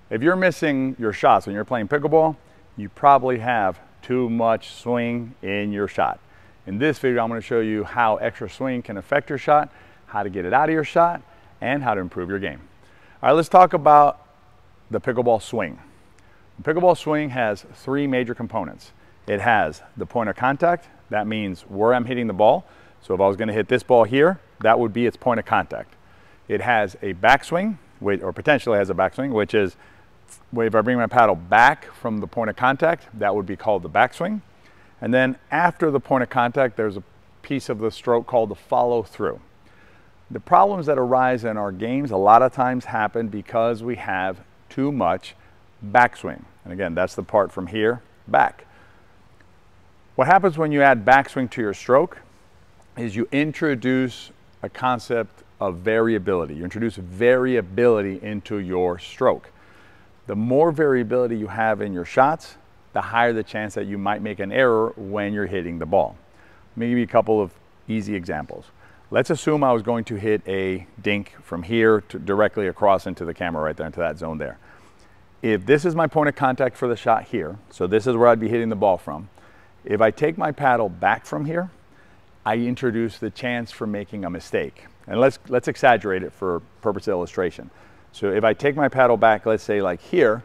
If you're missing your shots when you're playing pickleball, you probably have too much swing in your shot. In this video, I'm going to show you how extra swing can affect your shot, how to get it out of your shot, and how to improve your game. All right, let's talk about the pickleball swing. The pickleball swing has three major components. It has the point of contact. That means where I'm hitting the ball. So if I was going to hit this ball here, that would be its point of contact. It has a backswing, or potentially has a backswing, which is if I bring my paddle back from the point of contact, that would be called the backswing. And then after the point of contact, there's a piece of the stroke called the follow through. The problems that arise in our games a lot of times happen because we have too much backswing. And again, that's the part from here back. What happens when you add backswing to your stroke is you introduce a concept of variability. You introduce variability into your stroke. The more variability you have in your shots, the higher the chance that you might make an error when you're hitting the ball. Let me give you a couple of easy examples. Let's assume I was going to hit a dink from here to directly across into the camera right there, into that zone there. If this is my point of contact for the shot here, so this is where I'd be hitting the ball from, if I take my paddle back from here, I introduce the chance for making a mistake. And let's exaggerate it for purpose of illustration. So if I take my paddle back, let's say like here,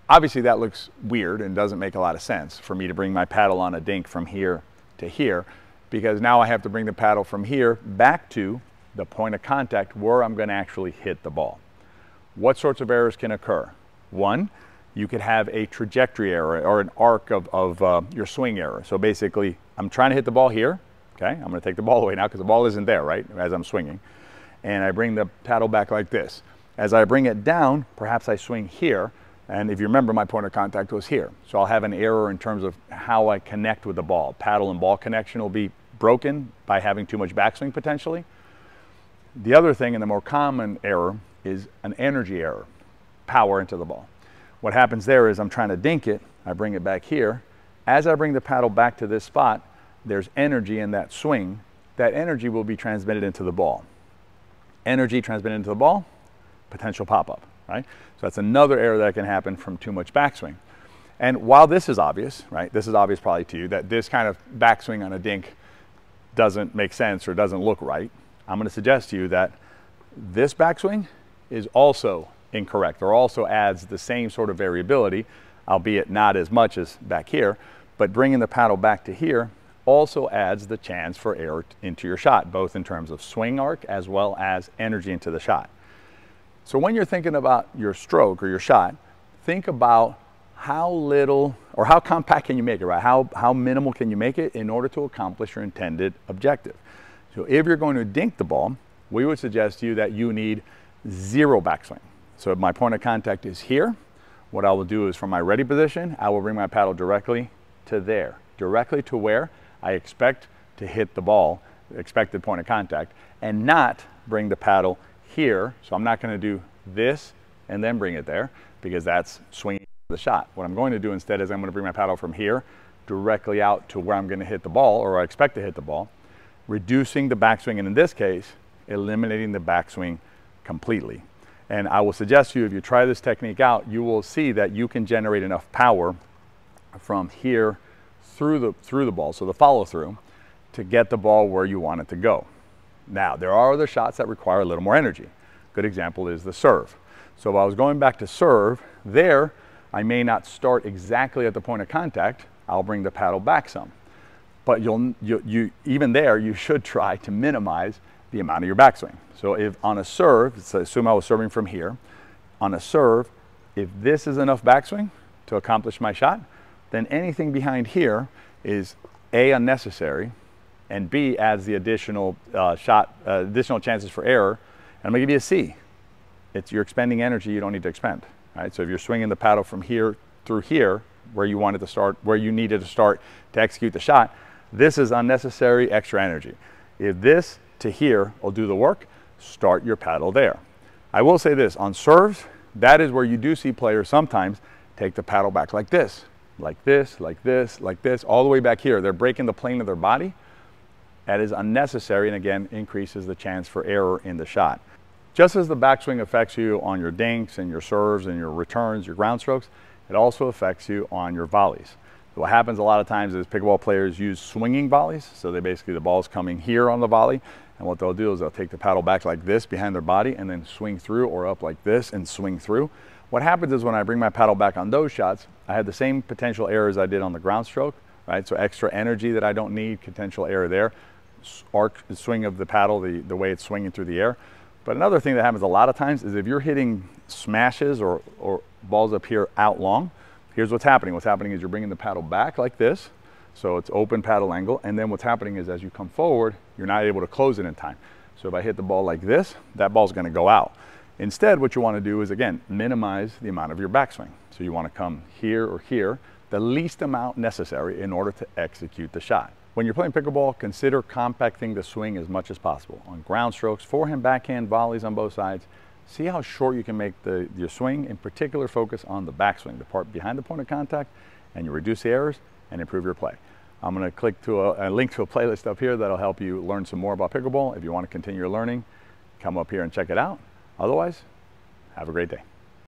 obviously that looks weird and doesn't make a lot of sense for me to bring my paddle on a dink from here to here, because now I have to bring the paddle from here back to the point of contact where I'm going to actually hit the ball. What sorts of errors can occur? One, you could have a trajectory error or an arc of your swing error. So basically, I'm trying to hit the ball here. Okay, I'm going to take the ball away now because the ball isn't there, right, as I'm swinging. And I bring the paddle back like this. As I bring it down, perhaps I swing here. And if you remember, my point of contact was here. So I'll have an error in terms of how I connect with the ball. Paddle and ball connection will be broken by having too much backswing potentially. The other thing, and the more common error, is an energy error, power into the ball. What happens there is I'm trying to dink it, I bring it back here. As I bring the paddle back to this spot, there's energy in that swing. That energy will be transmitted into the ball. Energy transmitted into the ball, potential pop-up, right? So that's another error that can happen from too much backswing. And while this is obvious, right, this is obvious probably to you, that this kind of backswing on a dink doesn't make sense or doesn't look right, I'm going to suggest to you that this backswing is also incorrect, or also adds the same sort of variability, albeit not as much as back here, but bringing the paddle back to here also adds the chance for error into your shot, both in terms of swing arc as well as energy into the shot. So when you're thinking about your stroke or your shot, think about how little or how compact can you make it, right? How minimal can you make it in order to accomplish your intended objective? So if you're going to dink the ball, we would suggest to you that you need zero backswing. So if my point of contact is here, what I will do is from my ready position, I will bring my paddle directly to there, directly to where I expect to hit the ball, expected point of contact, and not bring the paddle here. So I'm not going to do this and then bring it there, because that's swinging the shot. What I'm going to do instead is I'm going to bring my paddle from here directly out to where I'm going to hit the ball, or I expect to hit the ball, reducing the backswing, and in this case, eliminating the backswing completely. And I will suggest to you, if you try this technique out, you will see that you can generate enough power from here through the ball, so the follow through, to get the ball where you want it to go. Now, there are other shots that require a little more energy. Good example is the serve. So if I was going back to serve, there I may not start exactly at the point of contact. I'll bring the paddle back some. But even there, you should try to minimize the amount of your backswing. So if on a serve, so assume I was serving from here, on a serve, if this is enough backswing to accomplish my shot, then anything behind here is A, unnecessary, and B, adds the additional additional chances for error. And I'm gonna give you a C. You're expending energy you don't need to expend. Right? So if you're swinging the paddle from here through here, where you wanted to start, where you needed to start to execute the shot, this is unnecessary extra energy. If this to here will do the work, start your paddle there. I will say this, on serves, that is where you do see players sometimes take the paddle back like this, like this, like this, like this, all the way back here. They're breaking the plane of their body. That is unnecessary, and again, increases the chance for error in the shot. Just as the backswing affects you on your dinks and your serves and your returns, your ground strokes, it also affects you on your volleys. What happens a lot of times is pickleball players use swinging volleys. So they basically, the ball's coming here on the volley, and what they'll do is they'll take the paddle back like this behind their body and then swing through, or up like this and swing through. What happens is when I bring my paddle back on those shots, I had the same potential errors I did on the ground stroke, right? So extra energy that I don't need, potential error there. Arc, the swing of the paddle, the way it's swinging through the air. But another thing that happens a lot of times is if you're hitting smashes or balls up here out long, here's what's happening. What's happening is you're bringing the paddle back like this, so it's open paddle angle, and then what's happening is as you come forward, you're not able to close it in time. So if I hit the ball like this, that ball's gonna go out. Instead, what you wanna do is, again, minimize the amount of your backswing. So you wanna come here or here, the least amount necessary in order to execute the shot. When you're playing pickleball, consider compacting the swing as much as possible. On ground strokes, forehand, backhand, volleys on both sides. See how short you can make your swing. In particular, focus on the backswing, the part behind the point of contact, and you reduce the errors and improve your play. I'm going to click to a link to a playlist up here that'll help you learn some more about pickleball. If you want to continue your learning, come up here and check it out. Otherwise, have a great day.